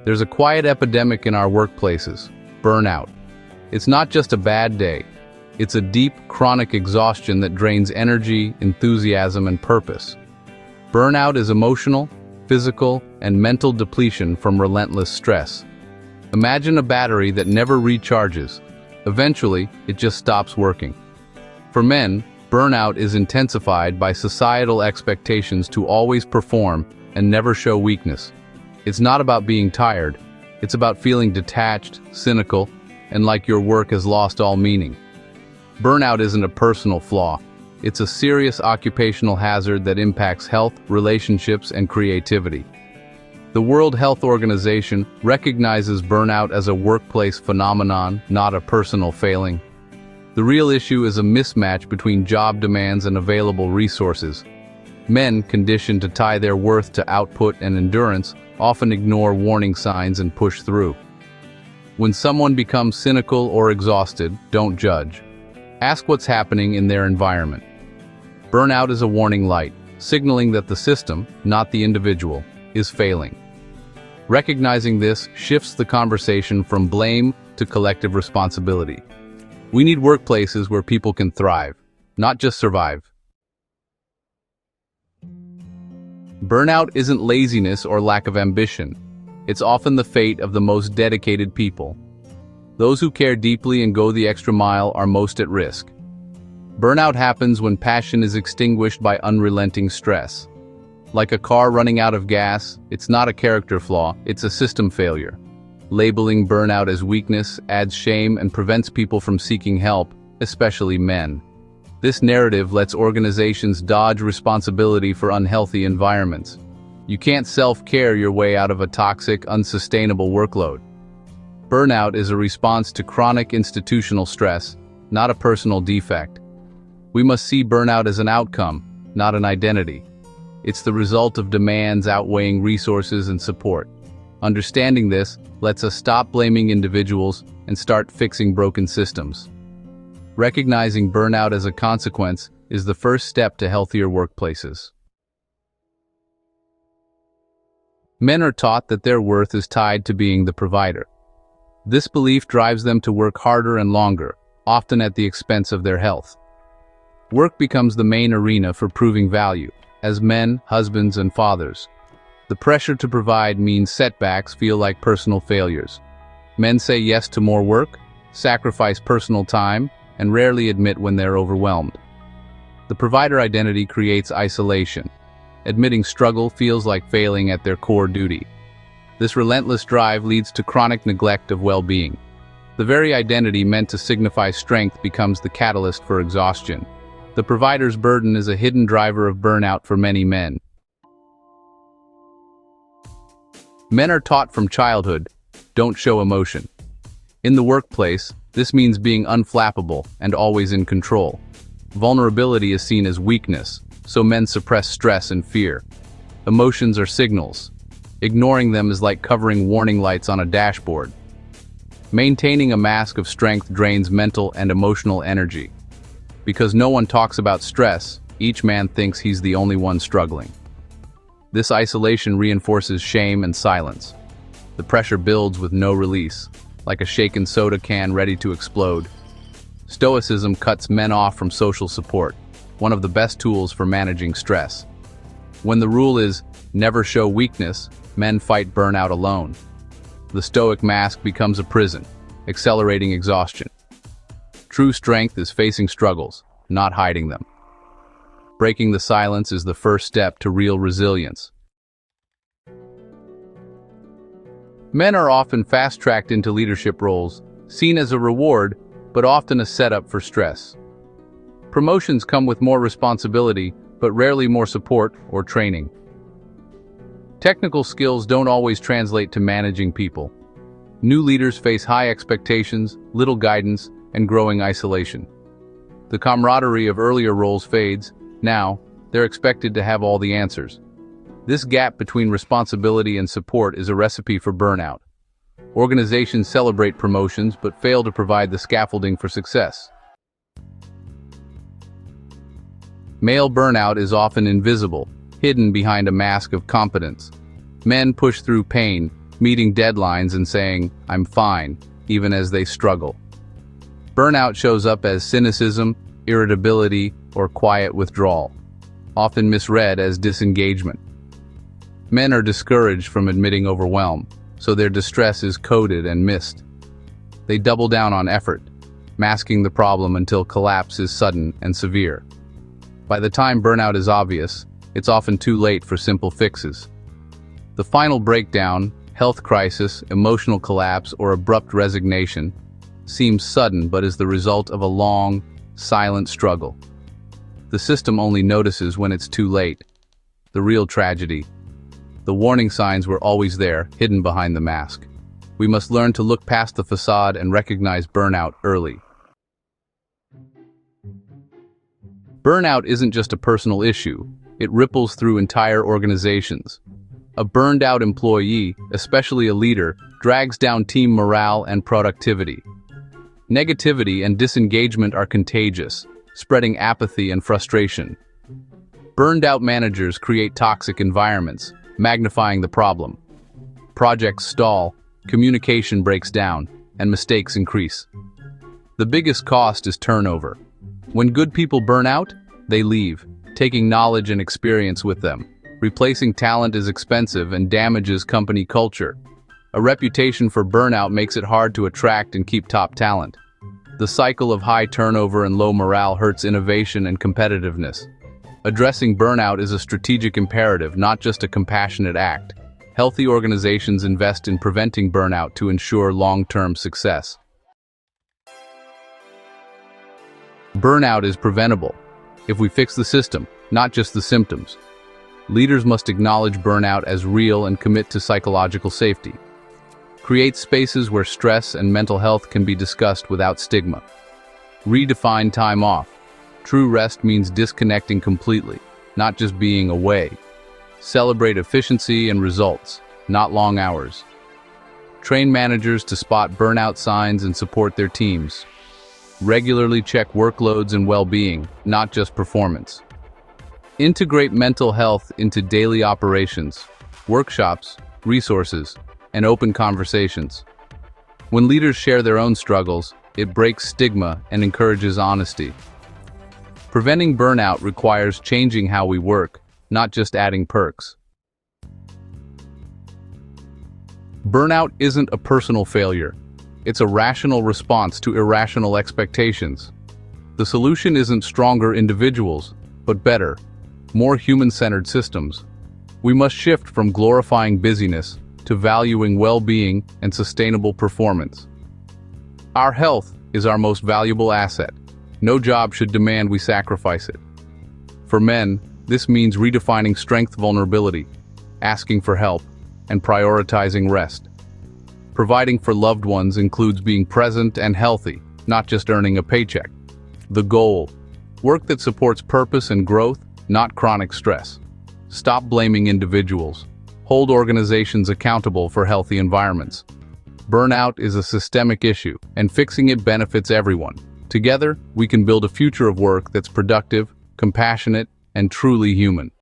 There's a quiet epidemic in our workplaces: burnout. It's not just a bad day. It's a deep, chronic exhaustion that drains energy, enthusiasm, and purpose. Burnout is emotional, physical, and mental depletion from relentless stress. Imagine a battery that never recharges. Eventually, it just stops working. For men, burnout is intensified by societal expectations to always perform and never show weakness. It's not about being tired. It's about feeling detached, cynical, and like your work has lost all meaning. Burnout isn't a personal flaw. It's a serious occupational hazard that impacts health, relationships, and creativity. The World Health Organization recognizes burnout as a workplace phenomenon, not a personal failing. The real issue is a mismatch between job demands and available resources. Men, conditioned to tie their worth to output and endurance, often ignore warning signs and push through. When someone becomes cynical or exhausted, don't judge. Ask what's happening in their environment. Burnout is a warning light, signaling that the system, not the individual, is failing. Recognizing this shifts the conversation from blame to collective responsibility. We need workplaces where people can thrive, not just survive. Burnout isn't laziness or lack of ambition. It's often the fate of the most dedicated people. Those who care deeply and go the extra mile are most at risk. Burnout happens when passion is extinguished by unrelenting stress. Like a car running out of gas, it's not a character flaw, it's a system failure. Labeling burnout as weakness adds shame and prevents people from seeking help, especially men. This narrative lets organizations dodge responsibility for unhealthy environments. You can't self-care your way out of a toxic, unsustainable workload. Burnout is a response to chronic institutional stress, not a personal defect. We must see burnout as an outcome, not an identity. It's the result of demands outweighing resources and support. Understanding this lets us stop blaming individuals and start fixing broken systems. Recognizing burnout as a consequence is the first step to healthier workplaces. Men are taught that their worth is tied to being the provider. This belief drives them to work harder and longer, often at the expense of their health. Work becomes the main arena for proving value. As men, husbands, and fathers, the pressure to provide means setbacks feel like personal failures. Men say yes to more work, sacrifice personal time, and rarely admit when they're overwhelmed. The provider identity creates isolation. Admitting struggle feels like failing at their core duty. This relentless drive leads to chronic neglect of well-being. The very identity meant to signify strength becomes the catalyst for exhaustion. The provider's burden is a hidden driver of burnout for many men. Men are taught from childhood, don't show emotion. In the workplace, this means being unflappable and always in control. Vulnerability is seen as weakness, so men suppress stress and fear. Emotions are signals. Ignoring them is like covering warning lights on a dashboard. Maintaining a mask of strength drains mental and emotional energy. Because no one talks about stress, each man thinks he's the only one struggling. This isolation reinforces shame and silence. The pressure builds with no release, like a shaken soda can ready to explode. Stoicism cuts men off from social support, one of the best tools for managing stress. When the rule is never show weakness, men fight burnout alone. The stoic mask becomes a prison, accelerating exhaustion. True strength is facing struggles, not hiding them. Breaking the silence is the first step to real resilience. Men are often fast-tracked into leadership roles, seen as a reward, but often a setup for stress. Promotions come with more responsibility, but rarely more support or training. Technical skills don't always translate to managing people. New leaders face high expectations, little guidance, and growing isolation. The camaraderie of earlier roles fades. Now, they're expected to have all the answers. This gap between responsibility and support is a recipe for burnout. Organizations celebrate promotions but fail to provide the scaffolding for success. Male burnout is often invisible, hidden behind a mask of competence. Men push through pain, meeting deadlines and saying, "I'm fine," even as they struggle. Burnout shows up as cynicism, irritability, or quiet withdrawal, often misread as disengagement. Men are discouraged from admitting overwhelm, so their distress is coded and missed. They double down on effort, masking the problem until collapse is sudden and severe. By the time burnout is obvious, it's often too late for simple fixes. The final breakdown, health crisis, emotional collapse, or abrupt resignation, seems sudden but is the result of a long, silent struggle. The system only notices when it's too late. The real tragedy. The warning signs were always there, hidden behind the mask. We must learn to look past the facade and recognize burnout early. Burnout isn't just a personal issue, it ripples through entire organizations. A burned-out employee, especially a leader, drags down team morale and productivity. Negativity and disengagement are contagious, spreading apathy and frustration. Burned-out managers create toxic environments, magnifying the problem. Projects stall, communication breaks down, and mistakes increase. The biggest cost is turnover. When good people burn out, they leave, taking knowledge and experience with them. Replacing talent is expensive and damages company culture. A reputation for burnout makes it hard to attract and keep top talent. The cycle of high turnover and low morale hurts innovation and competitiveness. Addressing burnout is a strategic imperative, not just a compassionate act. Healthy organizations invest in preventing burnout to ensure long-term success. Burnout is preventable if we fix the system, not just the symptoms. Leaders must acknowledge burnout as real and commit to psychological safety. Create spaces where stress and mental health can be discussed without stigma. Redefine time off. True rest means disconnecting completely, not just being away. Celebrate efficiency and results, not long hours. Train managers to spot burnout signs and support their teams. Regularly check workloads and well-being, not just performance. Integrate mental health into daily operations, workshops, resources, and open conversations. When leaders share their own struggles, it breaks stigma and encourages honesty. Preventing burnout requires changing how we work, not just adding perks. Burnout isn't a personal failure. It's a rational response to irrational expectations. The solution isn't stronger individuals, but better, more human-centered systems. We must shift from glorifying busyness to valuing well-being and sustainable performance. Our health is our most valuable asset. No job should demand we sacrifice it. For men, this means redefining strength vulnerability, asking for help, and prioritizing rest. Providing for loved ones includes being present and healthy, not just earning a paycheck. The goal: work that supports purpose and growth, not chronic stress. Stop blaming individuals. Hold organizations accountable for healthy environments. Burnout is a systemic issue, and fixing it benefits everyone. Together, we can build a future of work that's productive, compassionate, and truly human.